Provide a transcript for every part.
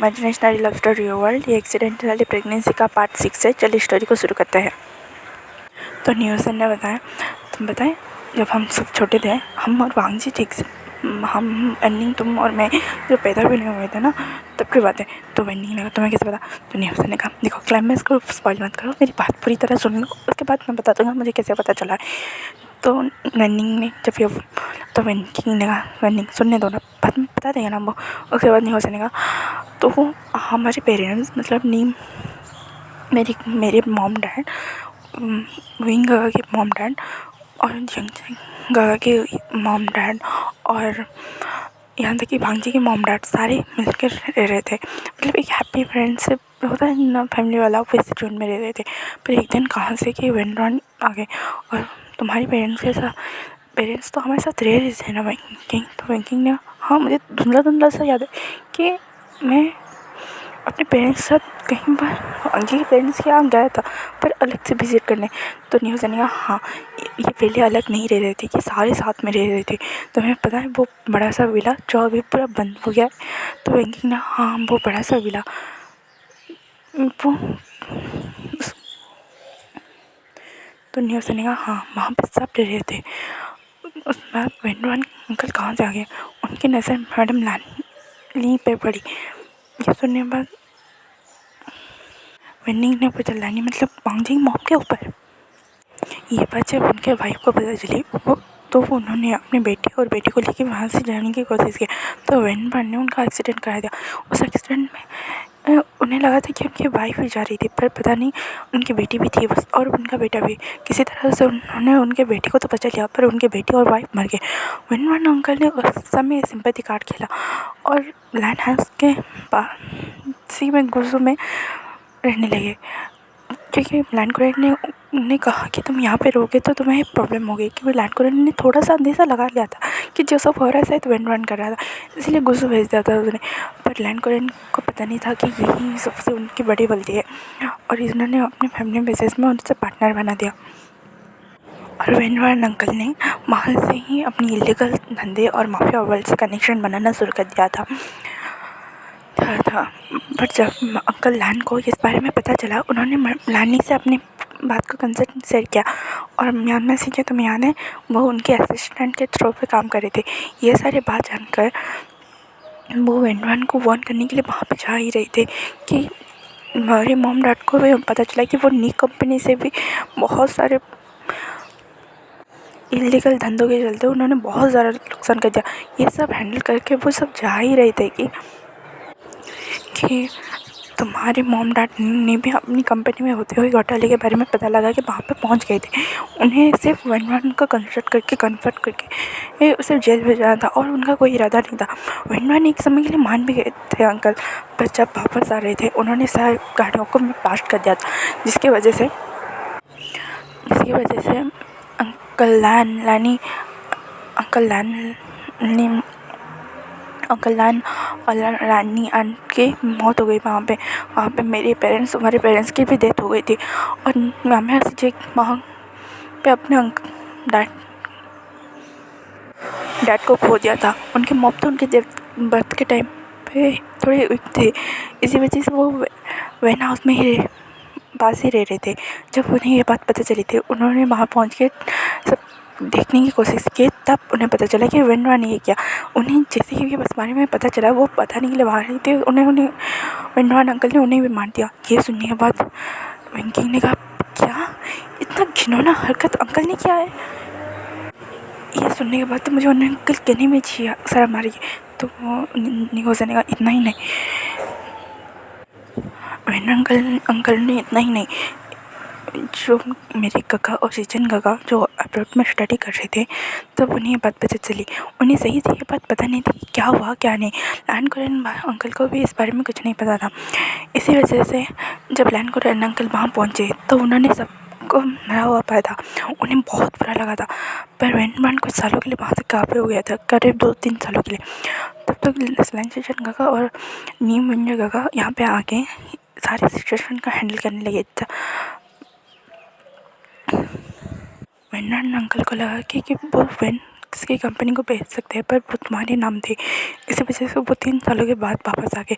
इमेजिनेशनरी love story world. ये accidentally pregnancy का part 6 है। चलिए स्टोरी को शुरू करते हैं। तो न्यूज़न ने बताया, तुम बताएं, जब हम सब छोटे थे, हम और वांगजी ठीक से, हम एंडिंग तुम और मैं जो पैदा भी नहीं हुए थे ना, तब की बात है। तो वेंडिंग ने कहा तुम्हें कैसे पता? तो न्यूज़न ने कहा देखो, क्लाइमेक्स को स्पॉइल मत करो, मेरी बात पूरी तरह सुन लो, उसके बाद मैं बता दूँगा मुझे कैसे पता चला है। तो वेंडिंग ने जब ये तो वेंडिंग ने कहा वेंडिंग सुनने दो ना, बाद में बता देगा ना वो। उसके बाद न्यूज़न ने कहा तो वो हमारे पेरेंट्स मतलब नीम मेरे मॉम डैड, विंग गगा के मॉम डैड और जंग गगा के मॉम डैड और यहाँ तक कि भांजी के मॉम डैड सारे मिलकर रह रहे थे। मतलब एक हैप्पी फ्रेंडशिप होता है ना फैमिली वाला, वैसे जोन में रह रहे थे। पर एक दिन कहाँ से कि वेंड्रॉन आ गए और तुम्हारे पेरेंट्स तो हमारे साथ रह रहे थे ना बैंकिंग। तो बैंकिंग ने, हाँ मुझे धुंधला सा याद है कि मैं अपने पेरेंट्स के साथ कहीं बार अंजी के पेरेंट्स के यहाँ गया था, पर अलग से विजिट करने। तो न्यूज़ ने कहा हाँ ये पहले अलग नहीं रह रहे थे, कि सारे साथ में रह रहे थे। तो हमें पता है वो बड़ा सा विला जो अभी पूरा बंद हो गया है। तो बैंकिंग ने हाँ वो बड़ा सा विला वो, तो न्यूज़ ने कहा हाँ वहाँ पर सब रह रहे थे। उस बाद वेंडवान अंकल कहाँ से आ गए, उनकी नज़र मैडम लानी पे पड़ी। ये सुनने के बाद वेंडिंग ने पूछा लानी मतलब वांगजी मॉम के ऊपर? ये बात जब उनके वाइफ को पता चली तो उन्होंने अपनी बेटी और बेटी को लेकर वहाँ से जाने की कोशिश की। तो वेंडवान ने उनका एक्सीडेंट करा दिया। उस एक्सीडेंट में उन्हें लगा था कि उनकी वाइफ भी जा रही थी, पर पता नहीं उनकी बेटी भी थी बस, और उनका बेटा भी। किसी तरह से उन्होंने उनके बेटी को तो बचा लिया, पर उनके बेटी और वाइफ मर गए। वेंडवान अंकल ने उस समय सिंपैथी कार्ड खेला और लैंड हाउस के पास में गुस्सों में रहने लगे, क्योंकि लैंड क्रूज़र ने कहा कि तुम यहाँ पे रहोगे तो तुम्हें प्रॉब्लम होगी। क्योंकि लैंड क्रूज़र ने थोड़ा सा अंदेशा लगा लिया था कि जो सब हो रहा है शायद वेंडवान कर रहा था, इसलिए गुस्सा भेज दिया था उसने। पर लैंड क्रूज़र को पता नहीं था कि यही सबसे उनकी बड़ी गलती है, और इन्होंने अपने फैमिली बिजनेस में उनसे पार्टनर बना दिया। और वेंडवान अंकल ने वहाँ से ही अपनी इलीगल धंधे और माफिया वर्ल्ड से कनेक्शन बनाना शुरू कर दिया था। बट जब अंकल लैन को इस बारे में पता चला, उन्होंने लानी से अपनी बात को कंसर्न शेयर किया और म्यांमार से तो याद है वो उनके असिस्टेंट के थ्रू पे काम कर रहे थे। ये सारे बात जानकर वो वेंडवान को वार्न करने के लिए वहाँ पे जा ही रहे थे कि हमारे मॉम डैड को भी पता चला कि वो नी कंपनी से भी बहुत सारे इलीगल धंधों के चलते उन्होंने बहुत ज़्यादा नुकसान कर दिया। ये सब हैंडल करके वो सब जा ही रहे थे कि तुम्हारे मॉम डैड ने भी अपनी कंपनी में होते हुए घोटाले के बारे में पता लगा कि वहाँ पे पहुँच गए थे। उन्हें सिर्फ वेंडवान को कन्वर्ट करके उसे जेल भेजना था और उनका कोई इरादा नहीं था। वेंडवान एक समय के लिए मान भी गए थे अंकल, पर जब वापस आ रहे थे उन्होंने सारी गाड़ियों को ब्लास्ट कर दिया था, जिसकी वजह से अंकल लैन और रानी आंट की मौत हो गई। वहाँ पे मेरे पेरेंट्स, हमारे पेरेंट्स की भी डेथ हो गई थी। और मैं हर वहाँ पे अपने डैड को खो दिया था। उनकी मौत तो उनके बर्थ के टाइम पे थोड़े वीक थे, इसी वजह से वो वैन हाउस में ही पास ही रह रहे थे। जब उन्हें ये बात पता चली थी, उन्होंने वहाँ पहुँच के सब देखने की कोशिश की, तब उन्हें पता चला कि वेंडवान ने ये किया। उन्हें जैसे ही बस बारे में पता चला, वो पता नहीं के लिए बाहर थे, उन्हें वेंडवान अंकल ने उन्हें भी मार दिया। ये सुनने के बाद वेंकिंग ने कहा क्या इतना घिनौना हरकत अंकल ने किया है? ये सुनने के बाद तो मुझे उन्हें अंकल कहने में शर्म आ रही है। तो निकोजा ने कहा इतना ही नहीं, वेंडवान अंकल ने इतना ही नहीं, जो मेरे काका और सीजन काका जो अब्रॉड में स्टडी कर रहे थे, तब उन्हें ये बात पता चली। उन्हें सही से ये बात पता नहीं थी कि क्या हुआ क्या नहीं। लैंड कोरेन अंकल को भी इस बारे में कुछ नहीं पता था। इसी वजह से जब लैंड कोरेन अंकल वहाँ पहुँचे तो उन्होंने सबको मरा हुआ पाया था। उन्हें बहुत बुरा लगा था। पर वेंडवान कुछ सालों के लिए वहाँ से काबू हो गया था, करीब 2-3 सालों के लिए। तब तक लैंड सीजन काका और नीम विंजर काका यहाँ पे आके सारे सिचुएशन का हैंडल करने लगे था। वेंडवान अंकल को लगा कि वो किसी कंपनी को भेज सकते हैं, पर वो तुम्हारे नाम थे। इसी वजह से वो 3 सालों के बाद वापस आ गए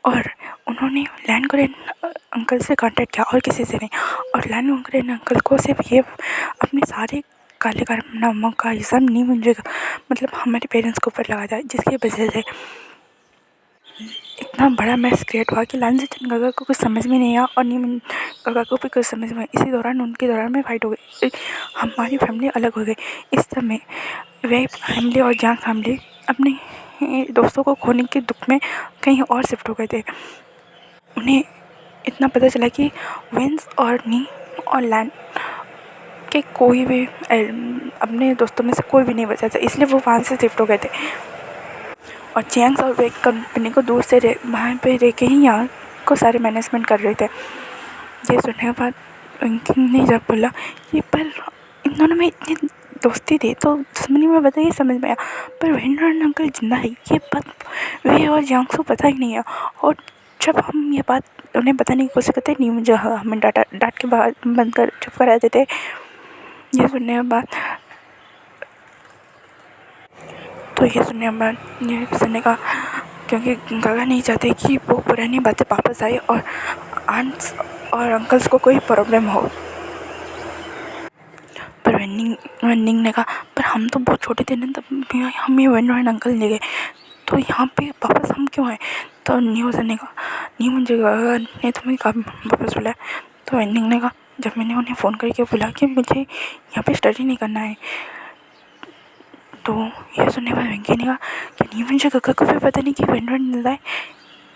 और उन्होंने लैंड कुरेन अंकल से कांटेक्ट किया और किसी से नहीं। और लैंड कुरेन अंकल को सिर्फ ये अपने सारे काले कारनामों का हिसाब नहीं मिलेगा, मतलब हमारे पेरेंट्स के ऊपर लगा जाए, जिसकी वजह से इतना बड़ा मैस क्रिएट हुआ कि लालचंद गगा को कुछ समझ में नहीं आया और नीम गगा को भी कुछ समझ में। इसी दौरान उनके दौरान में फाइट हो गई, हमारी फैमिली अलग हो गई। इस समय वे फैमिली और जंग फैमिली अपने दोस्तों को खोने के दुख में कहीं और शिफ्ट हो गए थे। उन्हें इतना पता चला कि विंस और नी और लैंड के कोई भी अपने दोस्तों में से कोई भी नहीं बचा था, इसलिए वो वहाँ से शिफ्ट हो गए थे। और चैंग्स और वे कंपनी को दूर से वहाँ पे रह के ही यहाँ को सारे मैनेजमेंट कर रहे थे। ये सुनने के बाद अंकित ने जब बोला कि पर इन दोनों में इतनी दोस्ती थी तो दुश्मनी में बताइए, समझ में आया, पर वेंड्रन अंकल जिंदा है ये बात वे और यांग को पता ही नहीं है। और जब हम ये बात उन्हें बताने की कोशिश करते नहीं, मुझे हमें डांट के बाहर बंद कर चुप करा देते। ये सुनने के बाद ये सुनने का क्योंकि गगा नहीं चाहते कि वो पुरानी बातें वापस आए और आंट्स और अंकल्स को कोई प्रॉब्लम हो। पर वेंडिंग ने कहा पर हम तो बहुत छोटे थे ना तब हम ये वेंडर अंकल ले गए, तो यहाँ पे वापस हम क्यों आए। तो न्यूज़ ने कहा नहीं, मुझे गगा ने तुम्हें कब वापस बुलाया। तो वेंडिंग ने कहा जब मैंने उन्हें फ़ोन करके बोला कि मुझे यहाँ पे स्टडी नहीं करना है, तो ये सुनने के बाद वेंकी ने कहा कि नहीं, मुझे गगा को भी पता नहीं कि वेंडर मिलता है,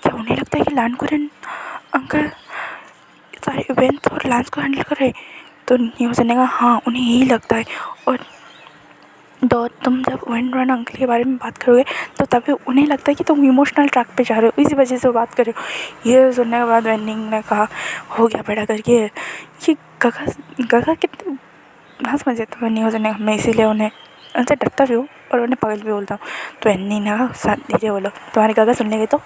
क्या उन्हें लगता है कि लैंड कुरेन अंकल सारे इवेंट्स और लैंड्स को हैंडल कर रहे। तो न्यूज़ ने कहा हाँ उन्हें यही लगता है, और तुम जब वेंडर अंकल के बारे में बात करोगे तो तभी उन्हें लगता है कि तुम इमोशनल ट्रैक पे जा रहे हो, इसी वजह से वो बात कर रहे हो। ये सुनने के बाद वेंडिंग ने कहा हो गया बेटा करके, ये गगा कितने हंस मजे तो न्यूज़ ने मैं इसीलिए उन्हें उनसे डरता भी हूँ और उन्हें पागल भी बोलता हूँ। तो वेंडिंग ने कहा धीरे बोलो, तुम्हारे गगा सुन लेंगे तो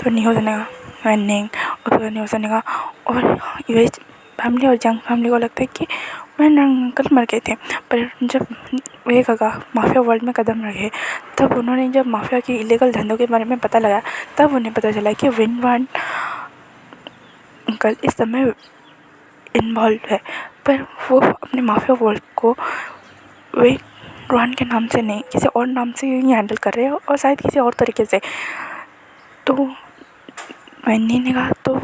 न्यूज़ ने कहा वेंडिंग और न्यूज़ ने कहा और ये फैमिली और जंग फैमिली को लगता है कि वेंडर अंकल मर गए थे, पर जब वे गगा माफिया वर्ल्ड में कदम रखे तब उन्होंने जब माफिया की इलीगल धंधों के बारे में पता लगाया तब उन्हें पता चला कि वेंडर अंकल इस समय इन्वॉल्व है, पर वो अपने माफिया वर्ल्ड को वे रोहन के नाम से नहीं किसी और नाम से ही हैंडल कर रहे हैं और शायद किसी और तरीके से। तो वैनी ने कहा तो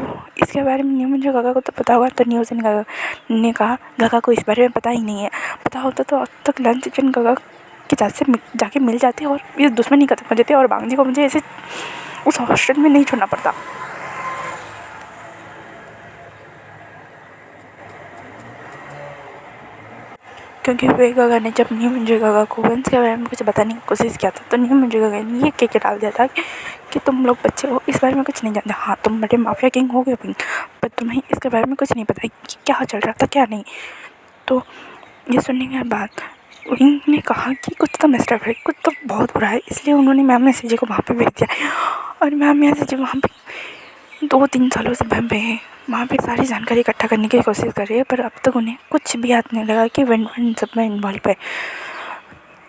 इसके बारे में नहीं, मुझे गगा को तो पता होगा। तो न्यूज़ ने कहा गगा को इस बारे में पता ही नहीं है, पता होता तो अब तक लंच चिकन गगा के साथ से जाके मिल जाते और ये दुश्मनी खत्म हो जाती और बांगजी को मुझे ऐसे उस हॉस्टल में नहीं छोड़ना पड़ता। क्योंकि वे गगा ने जब नहीं मुझे गगा को वंश के बारे में कुछ बताने की कोशिश किया था तो नहीं मुझे गगा ने ये कह के डाल दिया था कि तुम लोग बच्चे हो, इस बारे में कुछ नहीं जानते। हाँ तुम बड़े माफिया किंग हो गए पर तुम्हें इसके बारे में कुछ नहीं पता कि क्या चल रहा था क्या नहीं। तो ये सुनने के बाद विंग ने कहा कि कुछ तो मिस्टर है, कुछ तो बहुत बुरा है, इसलिए उन्होंने मैम मैसेज को वहाँ पर भेज दिया। और मैम मैसेज वहाँ पर 2-3 सालों से बम पे है, वहाँ पे सारी जानकारी इकट्ठा करने की कोशिश कर रही है, पर अब तक उन्हें कुछ भी याद नहीं लगा कि वेंडिंग सब में इन्वॉल्व है।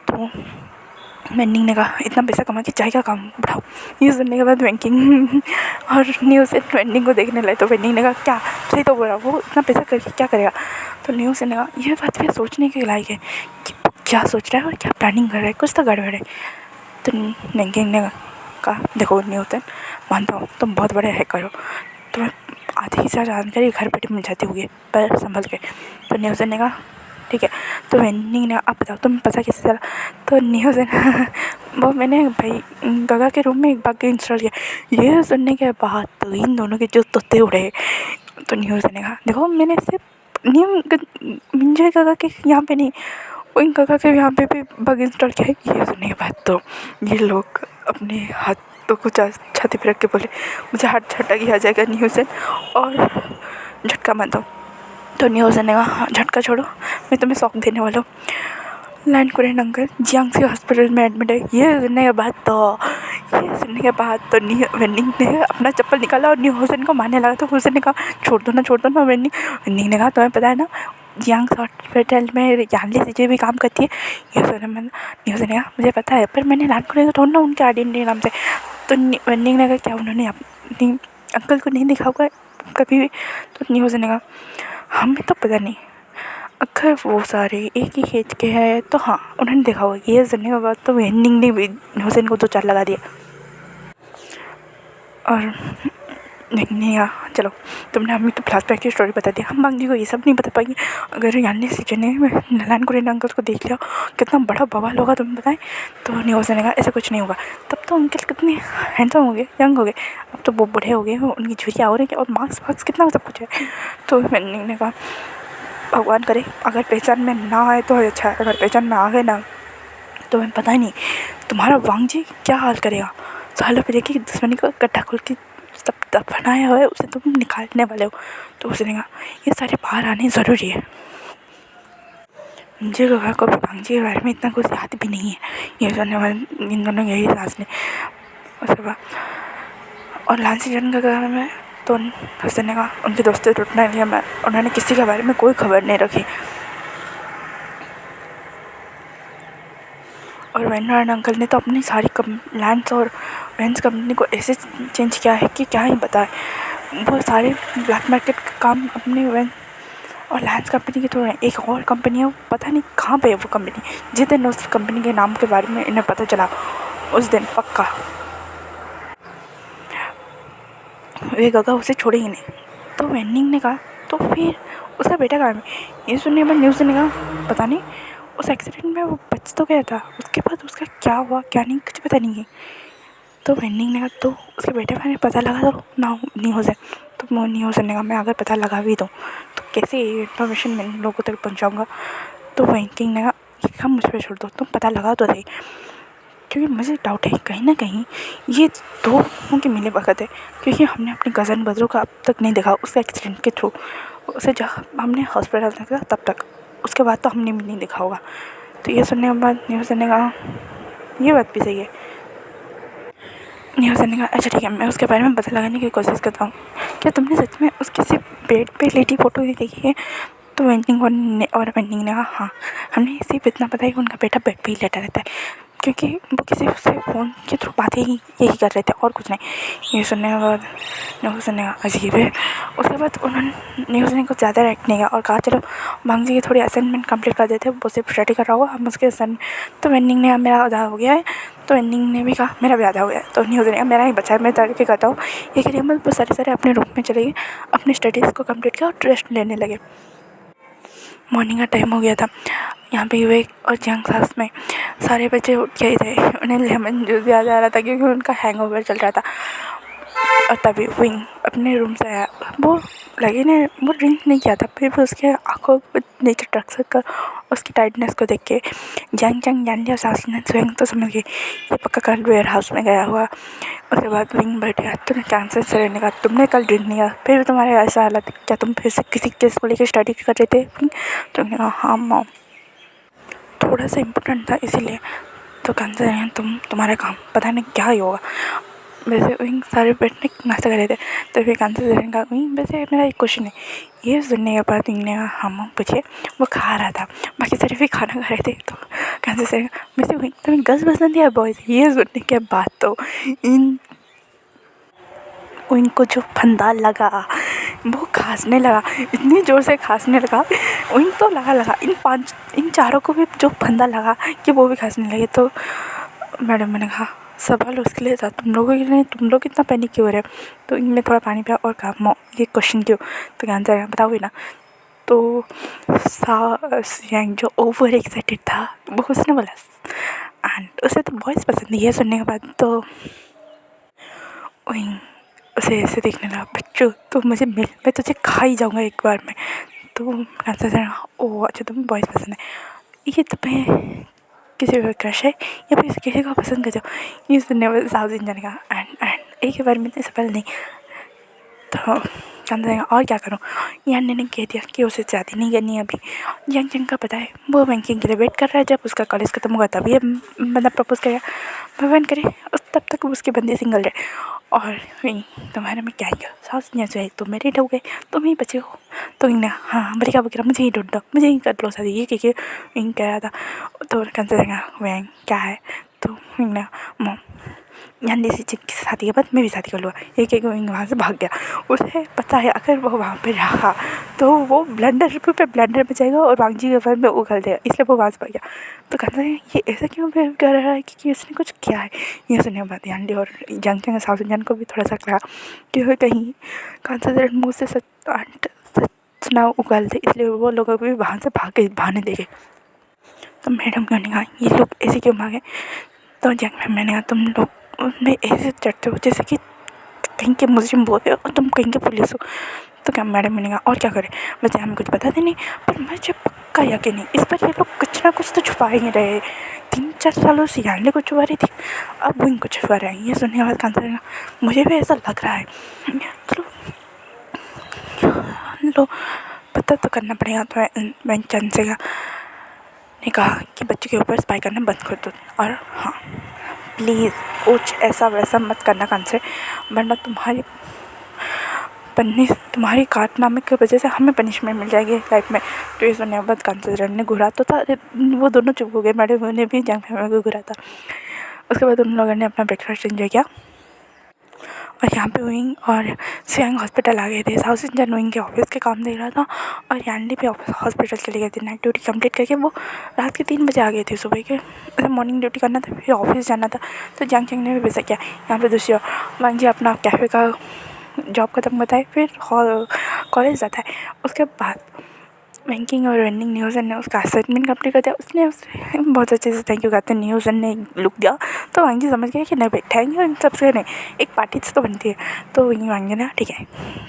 तो वेंडिंग ने कहा इतना पैसा कमा के चाय का काम बढ़ाओ। ये सुनने के बाद वेंकिंग और न्यूज़ वेंडिंग को देखने लगे। तो वेंडिंग ने कहा क्या सही तो बोल रहा, वो इतना पैसा करके क्या करेगा। तो न्यूज़ ने कहा यह बात भी सोचने के लायक है कि वो क्या सोच रहा है और क्या प्लानिंग कर रहा है, कुछ तो गड़बड़ है। तो वेंकिंग ने कहा देखो न्यूज़ मानता हूँ तुम बहुत बड़े हैकर हो, तुम्हें आधी से जानकारी घर बैठे मिल जाती होगी, पर संभल के। तो न्यूज़ ने कहा ठीक है। तो वेंडिंग ने आप बताओ तुम्हें पता कैसे चला। तो न्यूज़ वो मैंने भाई गगा के रूम में एक बार इंस्टॉल किया। ये सुनने के बाद तो इन दोनों के जो तोते उड़े। तो न्यूज़ ने कहा देखो मैंने सिर्फ मिंजय गगा के यहाँ पे नहीं इन गगा के यहाँ पे भी बग इंस्टॉल किया है। ये सुनने के बाद तो ये लोग अपने हाथों को छाती पर रख के बोले मुझे हाथ झटका किया जाएगा न्यूज़ और झटका मत दो। तो न्यूज़ ने कहा हाँ झटका छोड़ो, मैं तुम्हें सौंप देने वाला हूँ। लैंड कुरेन अंकल जियांगसी हॉस्पिटल में एडमिट है। ये सुनने के बाद तो वेंडिंग ने अपना चप्पल निकाला और न्यूज़ को मारने लगा। तो उसने कहा छोड़ दो ना वेंडिंग ने कहा तुम्हें पता है ना यंग हॉस्पिटल में जानली दीजिए भी काम करती है। ये सुना मैंने, न्यूज़ ने कहा मुझे पता है, पर मैंने नानकुनी को थोड़ा ना उनके आइडेंटिटी नाम से। तो वनिंग ने कहा क्या उन्होंने अपनी अंकल को नहीं देखा होगा कभी भी? तो न्यूज़ ने कहा हमें तो पता नहीं, अगर वो सारे एक ही एज के हैं तो हाँ उन्होंने देखा होगा। ये सुनने के बाद तो वनिंग ने भी हुसैन को 2-4 लगा दिया। और नहीं यार चलो, तुमने हमें तो फ्लैशबैक की स्टोरी बता दी, हम बांगी को ये सब नहीं बता पाएंगे। अगर यानी सीजन में नलान कुरेन अंकल को देख लिया कितना बड़ा बवाल होगा तुम्हें बताएं। तो न्यूज़ ने कहा ऐसा कुछ नहीं होगा। तब तो अंकल कितने हैंडसम हो गए, यंग हो गए, अब तो वो बूढ़े हो गए, उनकी झुर्रियाँ हो रही है और मार्क्स वार्क्स कितना सब कुछ है। तो मैंने कहा भगवान करे अगर पहचान में ना आए तो अच्छा है, अगर पहचान में आ गए ना तो मैं पता ही नहीं तुम्हारा वांगजी क्या हाल करेगा। सालों पहले की दुश्मनी को गड्ढा खोल के सब दफनाया हुआ है, उसे तुम निकालने वाले हो। तो उसने कहा ये सारे बाहर आने ज़रूरी है। मुझे कहा को वांगजी के बारे में इतना कुछ याद भी नहीं है। ये सुनने वाले इन दोनों यही सांस ने उसके बाद और लांसी जन का बारे में तो उसने कहा उनकी दोस्ती टूटने के लिए मैं उन्होंने किसी के बारे में कोई खबर नहीं रखी। और वेनरान अंकल ने तो अपनी सारी लैंड्स और वेंस कंपनी को ऐसे चेंज किया है कि क्या ही बताए। वो सारे ब्लैक मार्केट का काम अपने वेन और लैंड्स कंपनी की थोड़ा एक और कंपनी है, पता नहीं कहाँ पे है वो कंपनी। जिस दिन उस कंपनी के नाम के बारे में इन्हें पता चला उस दिन पक्का वे गगा उसे छोड़ेगी नहीं। तो वेनिंग ने कहा तो फिर उसका बेटा कहाँ है? ये सुनने के बाद न्यूज़ ने कहा पता नहीं, उस एक्सीडेंट में वो बच तो गया था, उसके बाद उसका क्या हुआ क्या नहीं कुछ पता नहीं है। तो वेनिंग ने कहा तो उसके बेटे मैंने पता लगा तो ना नहीं हो जाए। तो वो नहीं हो सकने का मैं अगर पता लगा भी दूँ तो कैसे ये इन्फॉर्मेशन मैं लोगों तक पहुँचाऊँगा। तो वेनिंग ने कहा ये काम मुझ पर छोड़ दो, तुम पता लगा तो सही, क्योंकि मुझे डाउट है कहीं ना कहीं ये दो लोगों की मिले वक्त है। क्योंकि हमने अपनी कज़न बदरू का अब तक नहीं देखा उसके एक्सीडेंट के थ्रू, उसे जब हमने हॉस्पिटल देखा तब तक, उसके बाद तो हमने भी नहीं देखा होगा। तो ये सुनने के बाद न्यूज़ ने कहा ये बात भी सही है। न्यूज़ ने कहा अच्छा ठीक है मैं उसके बारे में पता लगाने की कोशिश करता हूँ। क्या तुमने सच में उसकी सिर्फ बेड पे लेटी फ़ोटो ही देखी है? तो वेंडिंग वेंडिंग ने कहा हाँ, हमने सिर्फ इतना पता है कि उनका बेटा बेड पे ही लेटा रहता है, क्योंकि वो किसी से फ़ोन के थ्रू बातें ही यही कर रहे थे और कुछ नहीं। ये सुनने के बाद न्यूज़ ने कहा अजीब है। उसके बाद उन्होंने न्यूज़ ने कुछ ज़्यादा एक्ट नहीं किया और कहा चलो मांग जी की थोड़ी असाइनमेंट कंप्लीट कर देते, वो सिर्फ स्टडी कर रहा होगा हम उसके असाइनमेंट। तो वेंडिंग ने कहा मेरा आधा हो गया है। तो वेंडिंग ने भी कहा मेरा भी आधा हो गया है। तो न्यूज़ ने कहा मेरा ही बचा है, मैं तड़के करता हूँ। ये करिए हम सारे अपने रूम में चले गए, अपनी स्टडीज़ को कम्प्लीट किया और रेस्ट लेने लगे। मॉर्निंग का टाइम हो गया था। यहाँ पे वे और जंग सास में सारे बच्चे उठ गए थे, उन्हें लेमन जूस दिया जा रहा था क्योंकि उनका हैंगओवर चल रहा था। और तभी विंग अपने रूम से आया, वो लगे ने वो ड्रिंक नहीं किया था, फिर भी उसके आँखों को नीचे टक कर उसकी टाइटनेस को देख के जंग जंग जान लिया सास ने स्वयं तो समझ गई ये पक्का कल वेयर हाउस में गया हुआ। उसके बाद विंग बैठ गया, तुमने कैंसर से रहने का, तुमने कल ड्रिंक नहीं किया, फिर भी तुम्हारे ऐसा हालत, क्या तुम फिर से किसी केस को लेकर स्टडी कर रहे थे? तुमने कहा हाँ मॉम थोड़ा सा इम्पोर्टेंट था इसीलिए। तो कैंसर है तुम्हारा काम पता नहीं क्या ही होगा। वैसे वहीं सारे बैठने नाश्ता कर रहे थे तो फिर कैंसर से का वहीं वैसे मेरा एक क्वेश्चन है। ये सुनने के बाद ने कहा हाँ मॉम पूछिए। वो खा रहा था, बाकी सारे भी खाना खा रहे थे। तो कैंसर से वैसे वहीं तुम्हें गर्ल्स पसंद है बॉयज़? ये सुनने के बाद तो इनको जो फंदा लगा वो खांसने लगा, इतनी ज़ोर से खांसने लगा वहीं तो लगा इन चारों को भी जो फंदा लगा कि वो भी खांसने लगे। तो मैडम ने कहा सवाल उसके लिए था, तुम लोगों के लिए, तुम लोग इतना पैनिक क्यों हो रहे? तो इनमें थोड़ा पानी पिया और कहा ये क्वेश्चन क्यों? तो क्या आंसर बताओगे ना? तो जो ओवर एक्साइटेड था वो उसने बोला एंड उसे तो बॉयज़ पसंद है। ये सुनने के बाद तो वहीं उसे ऐसे देखने लगा, बच्चों तो मुझे मिल, मैं तुझे खा ही जाऊँगा एक बार में। तो आंसर से ओह अच्छा तुम्हें बॉयज़ पसंद है, ये तुम्हें किसी का क्रश है या फिर किसी को पसंद कर जाओ? ये सुनने में साउथ इंडियन का एंड एक ही बार में इतने सफल नहीं। तो कहता और क्या करूँ? यान ने कह दिया कि उसे शादी नहीं करनी है अभी। यंग जंग का पता है वो बैंकिंग के लिए वेट कर रहा है, जब उसका कॉलेज खत्म होगा तभी बंदा प्रपोज करेगा। भगवान करे उस तब तक उसके बंदे सिंगल रहे। और तुम्हारे में क्या ही सास ने जो है तुम मेरे हो गए, तुम ही बचे हो। तो इन हाँ बड़ी क्या बकरा मुझे ही ढूंढ दो, मुझे ही कर लो शादी, ये इन कह रहा था। तो कंसिडर वह क्या है, तो इन यहाँ से की शादी के बाद मैं भी शादी कर लूँगा, एक एक वहाँ से भाग गया। उसे पता है अगर वो वहाँ पे रहा तो वो ब्लंडर पे ब्लंडर में जाएगा और वांगजी के ऊपर में उगल देगा, इसलिए वो वहाँ से भाग गया। तो कहते हैं ये ऐसा क्यों बिहेव कर रहा है कि उसने कुछ किया है। ये सुनने के बाद यांडी और जंग साउथ को भी थोड़ा सा लगा कि कहीं कंसिडर मुँह से सच ना उगल दे, इसलिए वो लोग भी वहाँ से भागने देंगे। तो मैडम कहने कहा ये लोग ऐसे क्यों भागे। तो जंग मैंने कहा तुम लोग उनमें ऐसे चढ़ते हो जैसे कि कहीं के मुजरिम बोलते हो और तुम कहीं के पुलिस हो। तो क्या मैडम मैंने कहा और क्या करें, वैसे हमें कुछ पता नहीं, पर मुझे पक्का यकीन नहीं इस पर ये लोग कुछ ना कुछ तो छुपा ही रहे। 3-4 सालों से जानने को छुपा रही थी, अब वो इनको छुपा रहे हैं। ये सुनने के बाद कांता मुझे भी ऐसा लग रहा है, लो पता तो करना पड़ेगा। तो मैं चंद से ने कहा कि बच्चे के ऊपर स्पाई करना बंद कर दो, और हाँ प्लीज़ कुछ ऐसा वैसा मत करना कान से, वरना तुम्हारी कारनामे की वजह से हमें पनिशमेंट मिल जाएगी लाइफ में। तो ये सुनने के बाद कंसिडर ने घुरा तो था, वो दोनों चुप हो गए, मैडम ने भी जंग फैमिली को घुरा था। उसके बाद उन लोगों ने अपना ब्रेकफास्ट एंजॉय किया और यहाँ पे विंग और सियांग हॉस्पिटल आ गए थे। साउथ इंडियन विंग के ऑफिस के काम देख रहा था और यांडी भी हॉस्पिटल चले गए थे। नाइट ड्यूटी कंप्लीट करके वो रात के 3 बजे आ गए थे सुबह के, मतलब मॉर्निंग ड्यूटी करना था फिर ऑफिस जाना था। तो जंग चंग ने भी वैसा किया। यहाँ पे दूसरी ओर वांग जी अपना कैफ़े का जॉब खत्म करता है, फिर कॉलेज जाता है। उसके बाद बैंकिंग और रनिंग न्यूज़न ने उसका असाइनमेंट कंप्लीट कर दिया। उसने बहुत अच्छे से थैंक यू कहते हैं न्यूज़न ने लुक दिया। तो वांगी समझ गया कि नहीं भाई थैंक यू इन सबसे नहीं, एक पार्टी से तो बनती है। तो वही वांगी ने ठीक है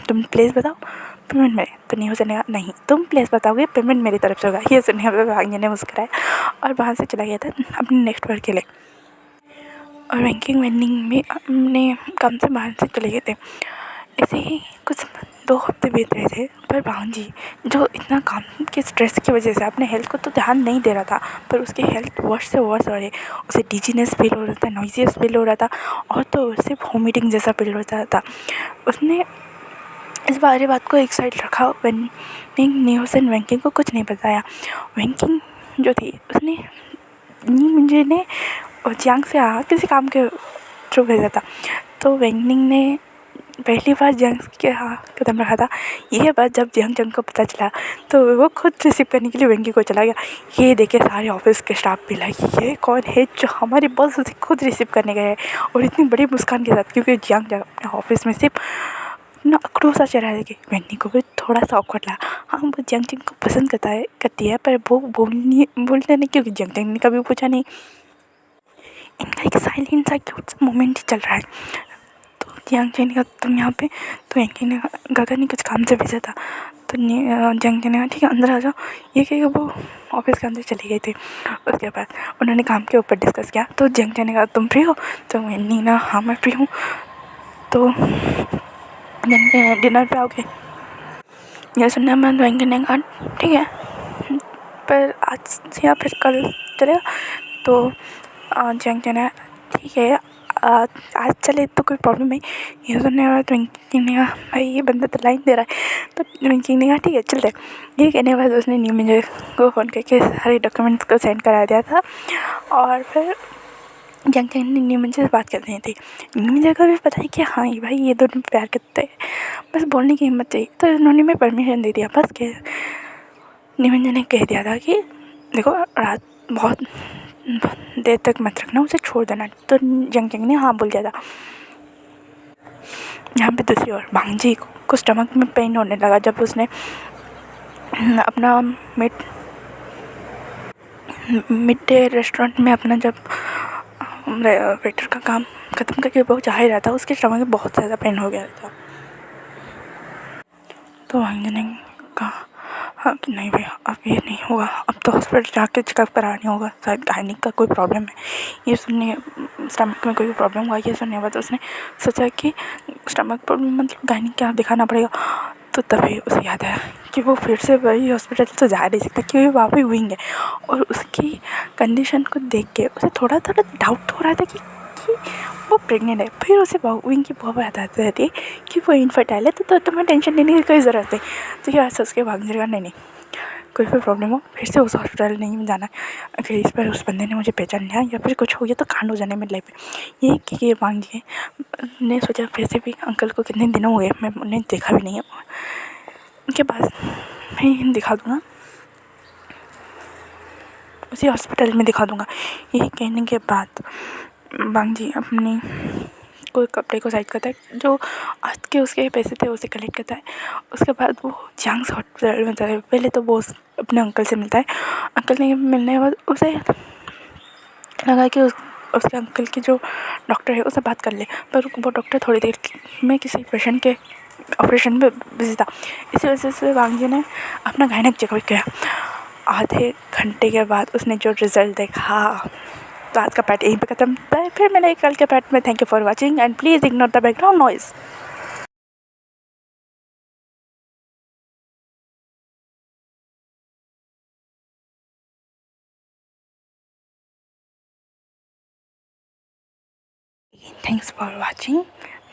तुम प्लेस बताओ पेमेंट मेरे। तो न्यूज़न ने कहा नहीं तुम प्लेस बताओगे पेमेंट मेरी तरफ से होगा। ये सुनने में वांगी ने मुस्कुराया और वहाँ से चला गया था अपने नेक्स्ट वर्क के लिए। और बैंकिंग वेंडिंग में अपने काम से बाहर से चले गए थे। ऐसे ही कुछ 2 हफ्ते बीत रहे थे, पर भांजी जो इतना काम के स्ट्रेस की वजह से अपने हेल्थ को तो ध्यान नहीं दे रहा था, पर उसकी हेल्थ वर्स से वर्स हो रही। उसे डिजीनेस फील हो रहा था, नॉइजियस फील हो रहा था और तो सिर्फ वोमिटिंग जैसा फील होता था। उसने इस बारे बात को एक साइड रखा। वेंकिंग न्यूज़न वेंकिंग को कुछ नहीं बताया। वेंकिंग जो थी उसने मुझे ने जियांग से किसी काम के थ्रू भेजा था। तो वेंकिंग ने पहली बार जंग के कदम रखा था। ये बात जब जंग को पता चला तो वो खुद रिसीव करने के लिए वेंकी को चला गया। ये देखे सारे ऑफिस के स्टाफ भी लगे ये कौन है जो हमारे बॉस उसे खुद रिसीव करने गए, और इतनी बड़ी मुस्कान के साथ, क्योंकि जंग अपने ऑफिस में सिर्फ ना अक्रोसा चेहरा है कि वेंकी को भी थोड़ा सा ऑकवर्ड लगा। हाँ वो जंग को पसंद करती है, पर वो बोलने नहीं, क्योंकि जंग ने कभी पूछा नहीं। इनका एक साइलेंट सा क्यूट मोमेंट ही चल रहा है। तो जंग ने कहा तुम यहाँ पे, तो वेंकी ने गगन ने कुछ काम से भेजा था। तो जंग ने कहा ठीक है अंदर आ जाओ। ये कह वो ऑफिस के अंदर चले गए थे। उसके बाद उन्होंने काम के ऊपर डिस्कस किया। तो जंग ने कहा तुम फ्री हो। तो वेंकी ना हाँ मैं फ्री हूँ। तो जंग डिनर पे आओगे। यह सुनने में वेंकी ने कहा ठीक है पर आज या फिर कल चलेगा। तो जंग ने ठीक है आज चले तो कोई प्रॉब्लम नहीं। ये सुनने के बाद वेंकी ने कहा भाई ये बंदा तो लाइन दे रहा है। तो वेंकी ने कहा ठीक है चलते। ये कहने के बाद उसने मुझे को फ़ोन करके सारे डॉक्यूमेंट्स को सेंड करा दिया था। और फिर जंग ने मुझे बात कर रही थी। मुझे को भी पता है कि हाँ भाई ये दोनों प्यार करते हैं, बस बोलने की हिम्मत चाहिए। तो उन्होंने मैं परमिशन दे दिया। बस के निमंजन ने कह दिया था कि देखो रात बहुत देर तक मत रखना, उसे छोड़ देना। तो जंग ने हाँ बोल दिया था। यहाँ पे दूसरी ओर भांजी को स्टमक में पेन होने लगा जब उसने अपना मिड डे रेस्टोरेंट में अपना जब वेटर का काम ख़त्म करके बहुत जा ही रहा था, उसके स्टमक में बहुत ज़्यादा पेन हो गया था। तो भांजी ने कहा हाँ कि नहीं भैया अब ये नहीं होगा, अब तो हॉस्पिटल जाके चेकअप कराने होगा, शायद गायनिक का कोई प्रॉब्लम है। ये सुनने स्टमक में कोई प्रॉब्लम हुआ ये सुनने के बाद उसने सोचा कि स्टमक प्रॉब्लम मतलब गायनिक क्या दिखाना पड़ेगा। तो तभी उसे याद आया कि वो फिर से वही हॉस्पिटल तो जा नहीं सकता क्योंकि वहाँ पे विंग है। और उसकी कंडीशन को देख के उसे थोड़ा थोड़ा डाउट हो रहा था कि कि वो प्रेग्नेंट है। फिर उसे विंकी बहुत बताती रहती है कि वो इनफर्टाइल है, तो तुम्हें टेंशन लेने की कोई ज़रूरत नहीं। तो यहाँ सोच के भाग जाएगा, नहीं कोई भी प्रॉब्लम हो फिर से उस हॉस्पिटल नहीं जाना। अगर इस बार उस बंदे ने मुझे पहचान लिया या फिर कुछ हो गया तो कांड हो जाने मेरी लाइफ में। ये कि वांगी ने सोचा वैसे भी अंकल को कितने दिनों हुए मैं उन्हें देखा भी नहीं है, उनके पास मैं दिखा दूँगा, उसी हॉस्पिटल में दिखा दूँगा। यही कहने के बाद वांगी अपनी कोई कपड़े को साइड करता है, जो आज के उसके पैसे थे उसे कलेक्ट करता है। उसके बाद वो जांग्स हॉस्पिटल में जाता है। पहले तो वो अपने अंकल से मिलता है। अंकल ने मिलने के बाद उसे लगा कि उसके अंकल की जो डॉक्टर है उससे बात कर ले, पर वो डॉक्टर थोड़ी देर में किसी पेशेंट के ऑपरेशन में बिजी था। इसी वजह से वांगी ने अपना गायनेक चेकअप किया। आधे घंटे के बाद उसने जो रिज़ल्ट देखा, तो आज का पार्ट यहीं पे खत्म है। फिर मैंने कल के पार्ट में thank you for watching and please ignore the background noise. Thanks for watching.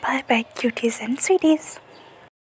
Bye bye cuties and sweeties.